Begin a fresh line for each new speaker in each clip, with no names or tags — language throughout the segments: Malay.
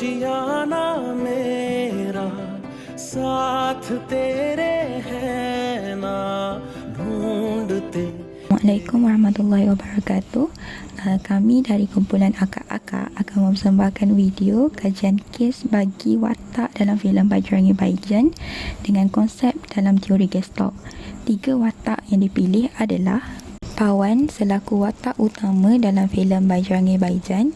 जियाना मेरा साथ तेरे है ना ढूंढते.
Assalamualaikum warahmatullahi wabarakatuh. Kami dari kumpulan akak-akak akan mempersembahkan video kajian kes bagi watak dalam filem Bajrangi Bhaijaan dengan konsep dalam teori Gestalt. 3 watak yang dipilih adalah Pawan selaku watak utama dalam filem Bajrangi Bhaijaan,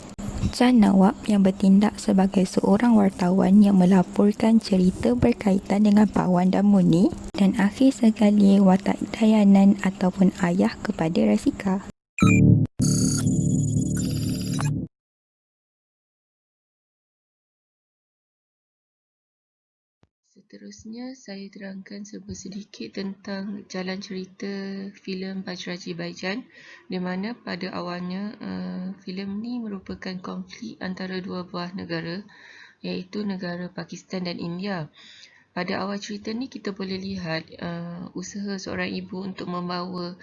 Chan Nawab yang bertindak sebagai seorang wartawan yang melaporkan cerita berkaitan dengan Pawan dan Munir, dan akhir sekali watak Dayanan ataupun ayah kepada Rasika.
Seterusnya, saya terangkan sedikit tentang jalan cerita filem Bajrangi Bhaijaan, di mana pada awalnya filem ni merupakan konflik antara dua buah negara, iaitu negara Pakistan dan India. Pada awal cerita ni kita boleh lihat usaha seorang ibu untuk membawa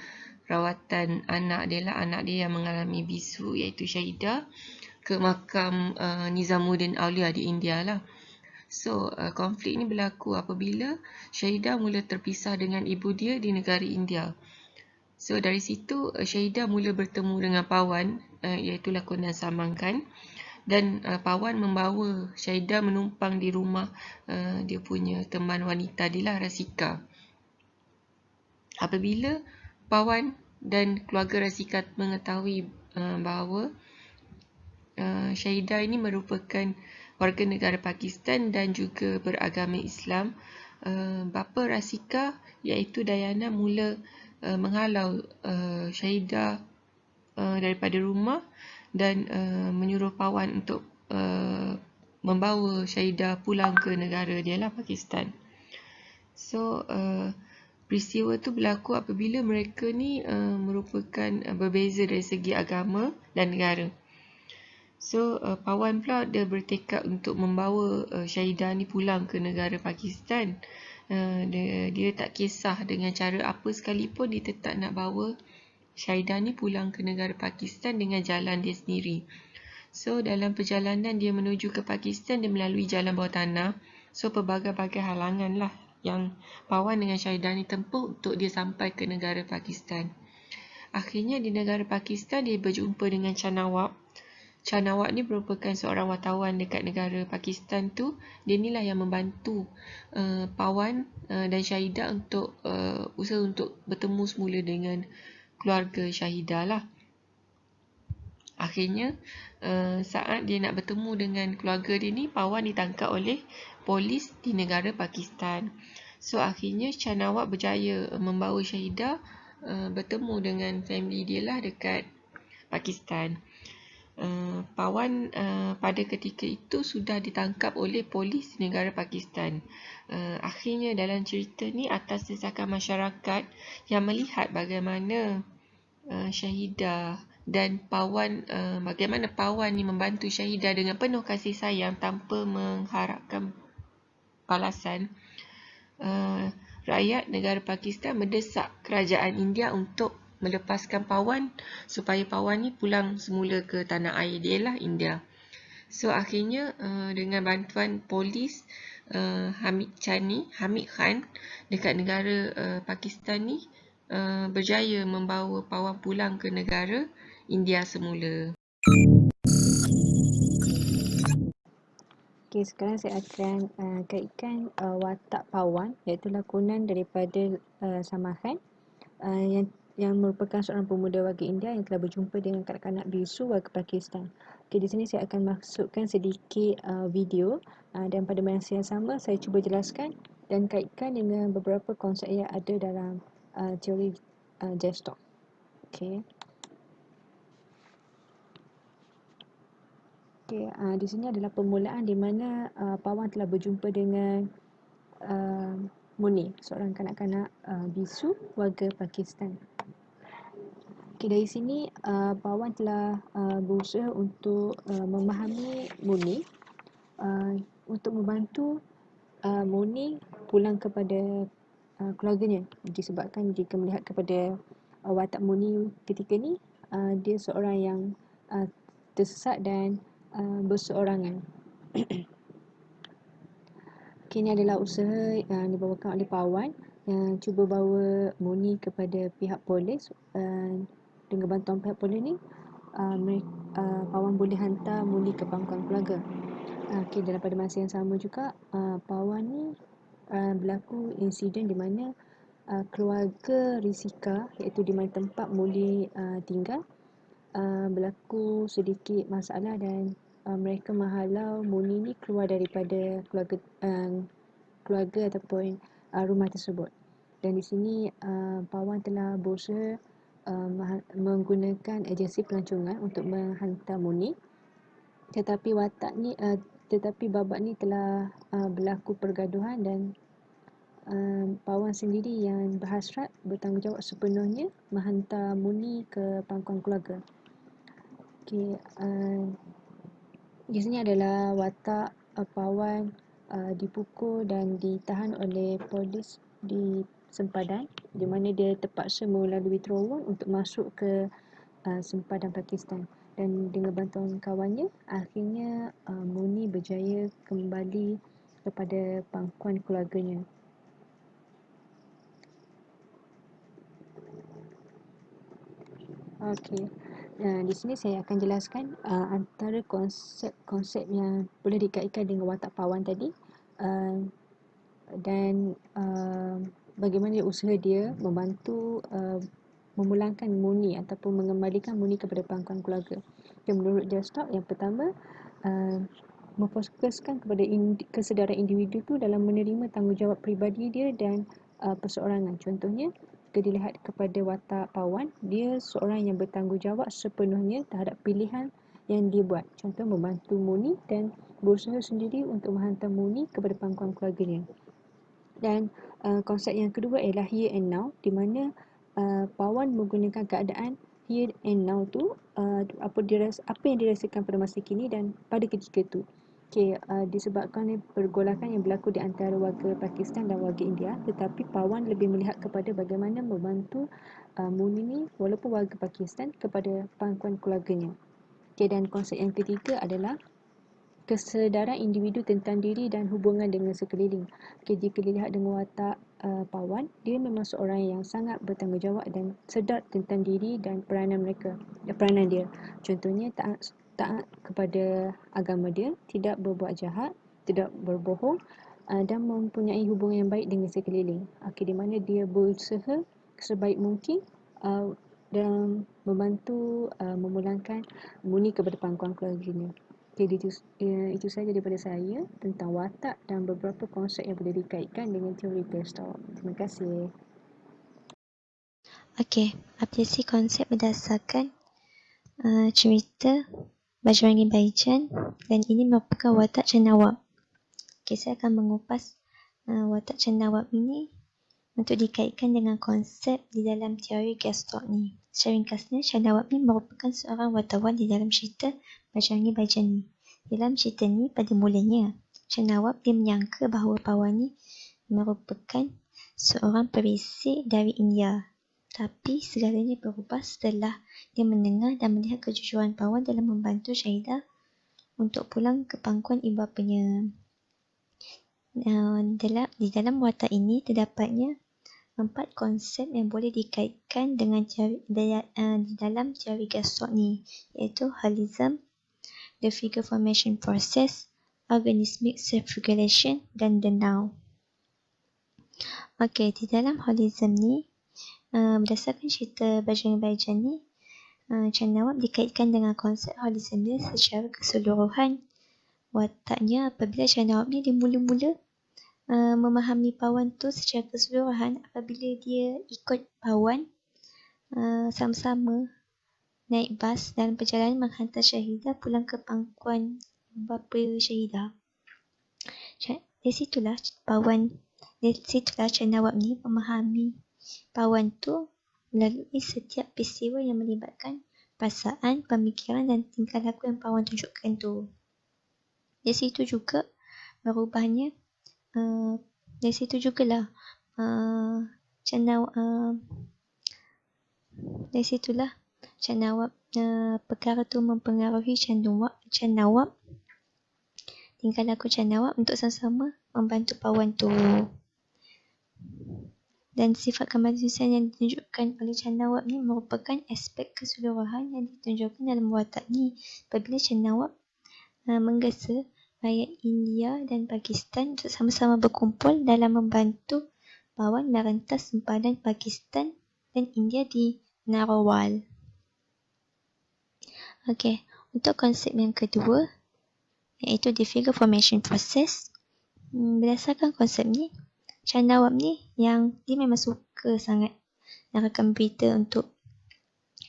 rawatan anak dia yang mengalami bisu, iaitu Syahidah, ke makam Nizamuddin Aulia di India lah. So, konflik ini berlaku apabila Syahidah mula terpisah dengan ibu dia di negara India. So, dari situ Syahidah mula bertemu dengan Pawan, iaitu lakonan Salman Khan, dan Pawan membawa Syahidah menumpang di rumah dia punya teman wanita dia lah, Rasika. Apabila Pawan dan keluarga Rasika mengetahui bahawa Syahidah ini merupakan warga negara Pakistan dan juga beragama Islam, bapa Rasika iaitu Dayana mula menghalau Syahidah daripada rumah dan menyuruh Pawan untuk membawa Syahidah pulang ke negara dia lah, Pakistan. So, peristiwa tu berlaku apabila mereka ni merupakan berbeza dari segi agama dan negara. So, Pawan pula dia bertekad untuk membawa Syahidah ni pulang ke negara Pakistan. Dia tak kisah dengan cara apa sekalipun, dia tetap nak bawa Syahidah ni pulang ke negara Pakistan dengan jalan dia sendiri. So, dalam perjalanan dia menuju ke Pakistan, dia melalui jalan bawah tanah. So, pelbagai-bagai halangan lah yang Pawan dengan Syahidah ni tempuh untuk dia sampai ke negara Pakistan. Akhirnya di negara Pakistan, dia berjumpa dengan Chan Nawab. Chan Nawab ni merupakan seorang wartawan dekat negara Pakistan tu. Dia inilah yang membantu Pawan dan Syahidah untuk usaha untuk bertemu semula dengan keluarga Syahidah lah. Akhirnya saat dia nak bertemu dengan keluarga dia ni, Pawan ditangkap oleh polis di negara Pakistan. So akhirnya Chan Nawab berjaya membawa Syahidah bertemu dengan family dia lah dekat Pakistan. Pawan pada ketika itu sudah ditangkap oleh polis negara Pakistan. Akhirnya dalam cerita ni, atas desakan masyarakat yang melihat bagaimana Syahidah dan Pawan, bagaimana Pawan ni membantu Syahidah dengan penuh kasih sayang tanpa mengharapkan balasan, rakyat negara Pakistan mendesak kerajaan India untuk melepaskan Pawan supaya Pawan ni pulang semula ke tanah air dia lah, India. So akhirnya dengan bantuan polis Hamid Khan dekat negara Pakistan ni berjaya membawa Pawan pulang ke negara India semula.
Okay, sekarang saya akan kaitkan watak Pawan, iaitu lakonan daripada Salman Khan, yang merupakan seorang pemuda warga India yang telah berjumpa dengan kanak-kanak bisu warga Pakistan. Okay, di sini saya akan masukkan sedikit video dan pada masa yang sama saya cuba jelaskan dan kaitkan dengan beberapa konsep yang ada dalam teori Gestalt. Okay. Okay, di sini adalah permulaan di mana Pawan telah berjumpa dengan Munir, seorang kanak-kanak bisu warga Pakistan. Okay, dari sini Pawan telah berusaha untuk memahami Munir, untuk membantu Munir pulang kepada keluarganya, disebabkan jika melihat kepada watak Munir ketika ni, dia seorang yang tersesat dan berseorangan. Okay, ini adalah usaha yang dibawakan oleh Pawan yang cuba bawa Muni kepada pihak polis. Dengan bantuan pihak polis ni, Pawan boleh hantar Muni ke pangkuan keluarga. Okay, dalam pada masa yang sama juga, Pawan ni berlaku insiden di mana keluarga Risika, iaitu di mana tempat Muni tinggal, berlaku sedikit masalah dan mereka menghalau Muni ni keluar daripada keluarga ataupun rumah tersebut. Dan di sini Pawan telah berusaha menggunakan agensi pelancongan untuk menghantar Muni, tetapi babak ni telah berlaku pergaduhan dan Pawan sendiri yang berhasrat bertanggungjawab sepenuhnya menghantar Muni ke pangkuan keluarga. Okay, di sini adalah watak Pawan dipukul dan ditahan oleh polis di sempadan, di mana dia terpaksa melalui terowong untuk masuk ke sempadan Pakistan. Dan dengan bantuan kawannya, akhirnya Muni berjaya kembali kepada pangkuan keluarganya. Okey. Di sini saya akan jelaskan antara konsep-konsep yang boleh dikaitkan dengan watak Pawan tadi, dan bagaimana usaha dia membantu memulangkan Muni ataupun mengembalikan Muni kepada pangkuan keluarga. Okay, menurut Desktop, yang pertama, memfokuskan kepada kesedaran individu tu dalam menerima tanggungjawab peribadi dia dan perseorangan. Contohnya, jika dilihat kepada watak Pawan, dia seorang yang bertanggungjawab sepenuhnya terhadap pilihan yang dia buat. Contoh, membantu Muni dan berusaha sendiri untuk menghantar Muni kepada pangkuan keluarganya. Dan konsep yang kedua ialah here and now, di mana Pawan menggunakan keadaan here and now tu, apa yang dirasakan pada masa kini dan pada ketika tu. Okay, disebabkan pergolakan yang berlaku di antara warga Pakistan dan warga India, tetapi Pawan lebih melihat kepada bagaimana membantu Muni ni walaupun warga Pakistan kepada pangkuan keluarganya. Okay, dan konsep yang ketiga adalah kesedaran individu tentang diri dan hubungan dengan sekeliling. Okay, jika dilihat dengan watak Pawan, dia memang seorang yang sangat bertanggungjawab dan sedar tentang diri dan peranan dia. Contohnya, taat kepada agama dia, tidak berbuat jahat, tidak berbohong, dan mempunyai hubungan yang baik dengan sekeliling. Okay, di mana dia berusaha sebaik mungkin dan membantu memulangkan Muni kepada pangkuan keluarganya. Jadi itu sahaja daripada saya tentang watak dan beberapa konsep yang boleh dikaitkan dengan teori Desktop. Terima kasih.
Okey, aplikasi konsep berdasarkan cerita Bajrangi Bhaijaan dan ini merupakan watak cenawab. Okey, saya akan mengupas watak cenawab ini untuk dikaitkan dengan konsep di dalam teori Desktop ni. Secara ringkasnya, cenawab ni merupakan seorang wartawan di dalam cerita Bajrangi Bhaijaan ni. Dalam cerita ni, pada mulanya, cenawab dia menyangka bahawa Pawan ni merupakan seorang perisik dari India. Tapi segalanya berubah setelah dia mendengar dan melihat kejujuran Pawan dalam membantu Syahidah untuk pulang ke pangkuan ibu bapanya. Di dalam watak ini terdapatnya 4 konsep yang boleh dikaitkan dengan di dalam teori Desktop ni, iaitu holism, the figure formation process, organismic self-regulation dan the now. Okey, di dalam holism ni, berdasarkan cerita Bajrangi Bhaijaan ni, cenawab dikaitkan dengan konsep holism dia secara keseluruhan. Wataknya apabila cenawab ni dia mula-mula memahami Pawan tu secara keseluruhan apabila dia ikut Pawan sama-sama naik bas dalam perjalanan menghantar Syahidah pulang ke pangkuan bapa Syahidah. Dari situlah cenawab ni memahami Pawan tu melalui setiap peristiwa yang melibatkan perasaan, pemikiran dan tingkah laku yang Pawan tunjukkan tu. Dari situ juga berubahnya dari situ jugalah dari situlah cenawab perkara tu mempengaruhi cenawab tinggal laku Chan Nawab untuk sama-sama membantu Pawan tu. Dan sifat kemanusiaan yang ditunjukkan oleh Chan Nawab ni merupakan aspek keseluruhan yang ditunjukkan dalam watak ni. Apabila Chan Nawab menggesa rakyat India dan Pakistan untuk sama-sama berkumpul dalam membantu Pawan merentas sempadan Pakistan dan India di Narawal. Okey, untuk konsep yang kedua iaitu the figure formation process. Berdasarkan konsep ni, Chan Nawab ni yang dia memang suka sangat nak rakam berita untuk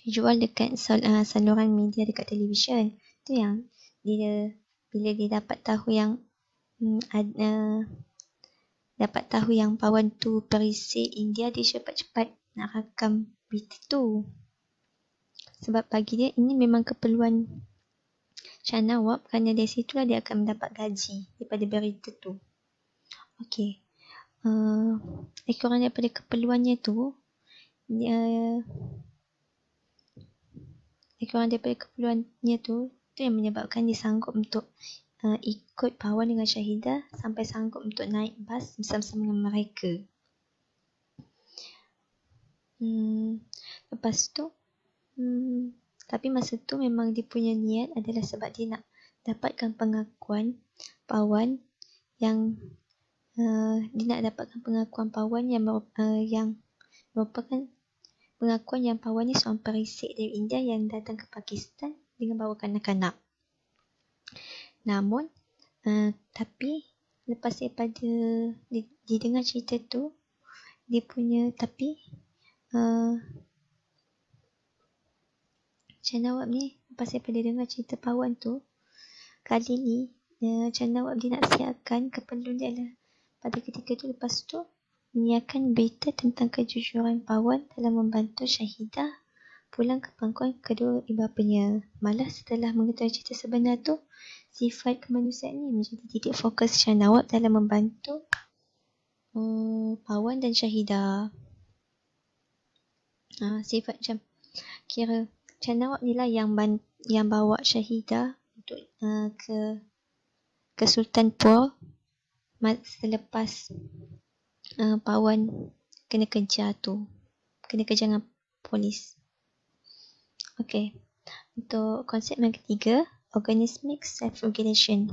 jual dekat saluran media dekat televisyen. Tu yang dia bila dia dapat tahu yang Pawan tu perisai India, dia cepat-cepat nak rakam berita tu. Sebab bagi dia ini memang keperluan Chan Nawab, kerana dari situlah dia akan mendapat gaji daripada berita tu. Okey. Kurang daripada keperluannya tu, tu yang menyebabkan dia sanggup untuk ikut Pawan dengan Syahidah sampai sanggup untuk naik bas bersama-sama dengan mereka. Lepas tu, tapi masa tu memang dia punya niat adalah sebab dia nak dapatkan pengakuan Pawan yang merupakan pengakuan yang Pawan ni seorang perisai dari India yang datang ke Pakistan dengan bawa kanak-kanak. Namun, tapi lepas daripada didengar cerita tu, Chan Nawab ni lepas daripada dengar cerita Pawan tu, kali ni Chan Nawab dia nak siarkan keperluan dia adalah pada ketika tu, lepas tu menyiarkan berita tentang kejujuran Pawan dalam membantu Syahidah pulang ke pangkuan kedua ibu bapanya. Malah setelah mengetahui cerita sebenar tu, sifat kemanusiaan ni menjadi titik fokus Chan Nawab dalam membantu Pawan dan Syahidah. Sifat macam kira Chan Nawab ni lah yang bawa Syahidah untuk ke Sultanpur selepas Pawan kena kejar dengan polis. Okey. Untuk konsep yang ketiga, organismic self-regulation.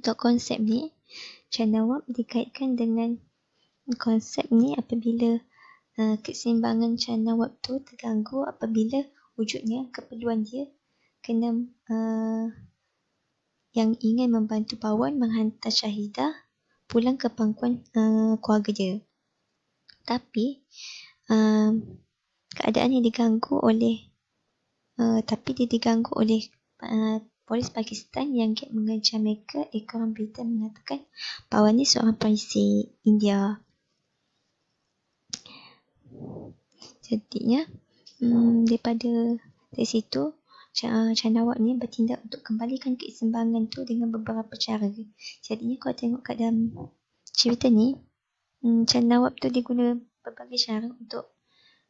Untuk konsep ni, Chan Nawab dikaitkan dengan konsep ni apabila keseimbangan Chan Nawab tu terganggu apabila wujudnya keperluan dia kena yang ingin membantu Pawan menghantar Syahidah pulang ke pangkuan keluarga dia. Tapi keadaan yang diganggu oleh polis Pakistan yang mengejar mereka. Ekoran berita mengatakan Pawan ni seorang perisai India. Jadinya dari situ Chan Nawab ni bertindak untuk kembalikan keseimbangan tu dengan beberapa cara. Jadinya kalau tengok kat dalam cerita ni, Chan Nawab tu dia guna berbagai cara untuk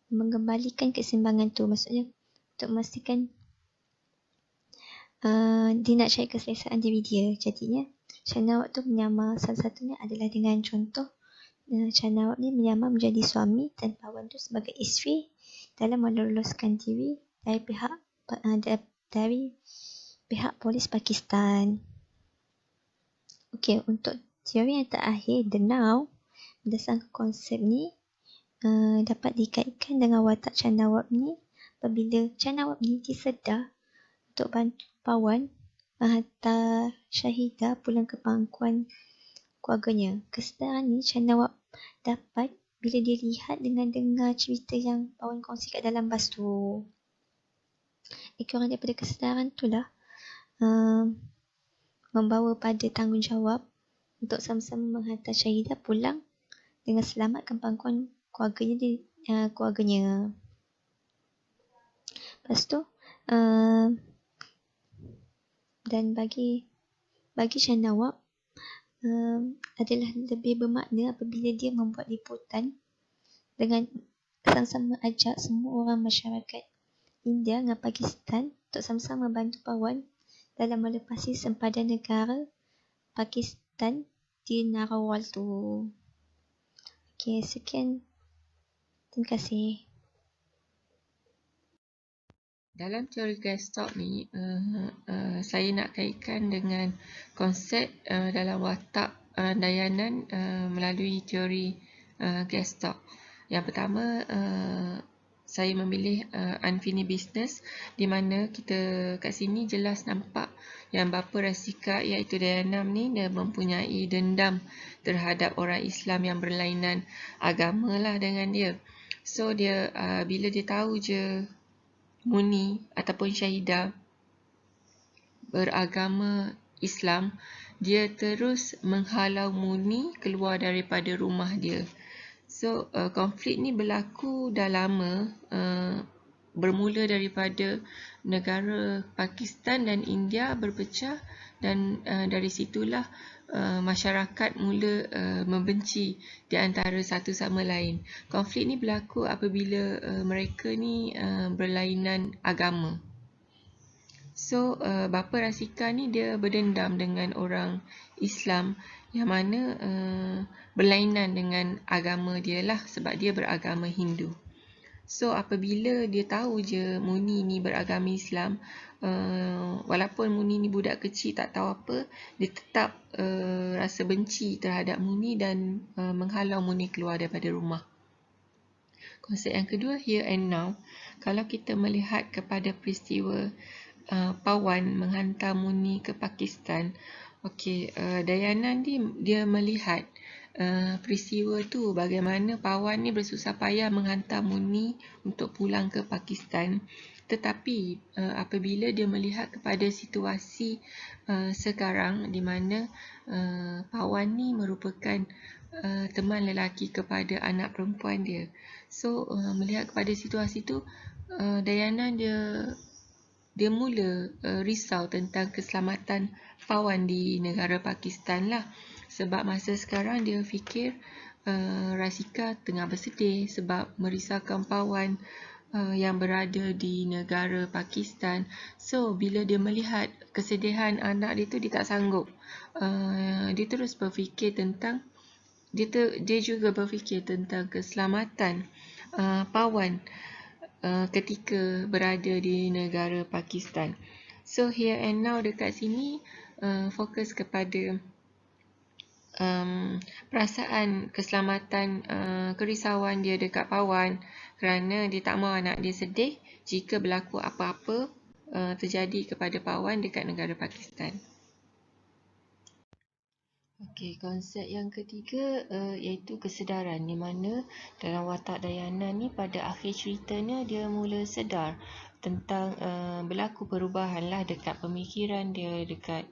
mengembalikan keseimbangan tu. Maksudnya untuk memastikan dia nak cari keselesaan diri dia. Jadinya Chan Nawab tu menyamar, salah satunya adalah dengan contoh Chan Nawab ni menyamar menjadi suami dan Pawan tu sebagai isteri dalam meloloskan diri dari pihak polis Pakistan. Okey, untuk teori yang terakhir, the now, berdasarkan konsep ni dapat dikaitkan dengan watak Chan Nawab ni apabila Chan Nawab ni disedar untuk bantu Pawan menghantar Syahidah pulang ke pangkuan keluarganya. Kesedaran ni Chan Nawab dapat bila dia lihat dengan dengar cerita yang Pawan kongsi kat dalam bas tu. Kurang daripada kesedaran tu lah membawa pada tanggungjawab untuk sama-sama menghantar Syahidah pulang dengan selamat ke pangkuan keluarganya. Lepas tu dan bagi Chan Nawab adalah lebih bermakna apabila dia membuat liputan dengan sama-sama ajak semua orang masyarakat India dengan Pakistan untuk sama-sama membantu Pawan dalam melepasi sempadan negara Pakistan di Narawal tu. Okey, sekian. Terima kasih.
Dalam teori Grasstock ni, saya nak kaitkan dengan konsep dalam watak Dayanan melalui teori Grasstock. Yang pertama, saya memilih unfinished business, di mana kita kat sini jelas nampak yang bapa Rasika iaitu Dayanam ni dia mempunyai dendam terhadap orang Islam yang berlainan agama lah dengan dia. So dia bila dia tahu je Muni ataupun Syahidah beragama Islam, dia terus menghalau Muni keluar daripada rumah dia. So konflik ni berlaku dah lama, bermula daripada negara Pakistan dan India berpecah, dan dari situlah masyarakat mula membenci di antara satu sama lain. Konflik ni berlaku apabila mereka ni berlainan agama. So bapa Rasika ni dia berdendam dengan orang Islam yang mana berlainan dengan agama dia lah, sebab dia beragama Hindu. So apabila dia tahu je Muni ni beragama Islam, walaupun Muni ni budak kecil tak tahu apa, dia tetap rasa benci terhadap Muni dan menghalau Muni keluar daripada rumah. Konsep yang kedua, here and now. Kalau kita melihat kepada peristiwa Pawan menghantar Muni ke Pakistan, Dayanan dia melihat peristiwa tu, bagaimana Pawan ni bersusah payah menghantar Muni untuk pulang ke Pakistan. Tetapi apabila dia melihat kepada situasi sekarang, di mana Pawan ni merupakan teman lelaki kepada anak perempuan dia. So melihat kepada situasi tu, Dayanan dia mula risau tentang keselamatan Pawan di negara Pakistan lah. Sebab masa sekarang dia fikir Rasika tengah bersedih sebab merisaukan Pawan yang berada di negara Pakistan. So bila dia melihat kesedihan anak dia tu, dia tak sanggup. Dia terus berfikir tentang dia juga berfikir tentang keselamatan Pawan ketika berada di negara Pakistan. So here and now dekat sini fokus kepada perasaan keselamatan, kerisauan dia dekat Pawan, kerana dia tak mahu anak dia sedih jika berlaku apa-apa terjadi kepada Pawan dekat negara Pakistan. Konsep yang ketiga iaitu kesedaran, di mana dalam watak Dayanan ni pada akhir ceritanya dia mula sedar tentang berlaku perubahan lah dekat pemikiran dia, dekat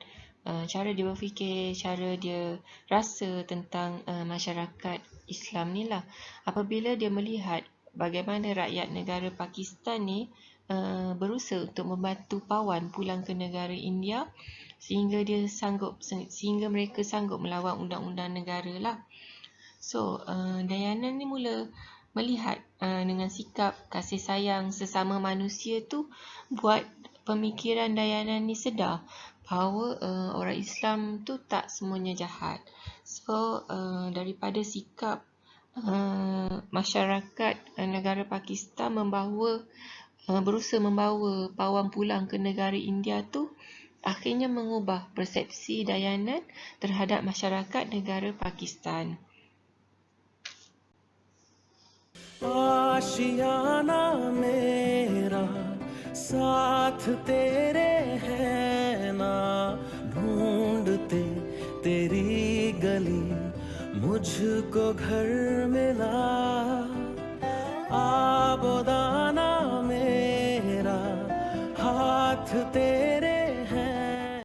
cara dia berfikir, cara dia rasa tentang masyarakat Islam ni lah. Apabila dia melihat bagaimana rakyat negara Pakistan ni berusaha untuk membantu Pawan pulang ke negara India, sehingga mereka sanggup melawan undang-undang negara lah. So Dayanan ni mula melihat dengan sikap kasih sayang sesama manusia tu, buat pemikiran Dayanan ni sedar bahawa orang Islam tu tak semuanya jahat. So daripada sikap masyarakat negara Pakistan berusaha membawa Pawan pulang ke negara India tu, akhirnya mengubah persepsi Dayanan terhadap masyarakat negara Pakistan.
आशियाना मेरा साथ तेरे है ना, ढूंढते तेरी गली मुझको घर मिला। आबोदाना मेरा हाथ तेरे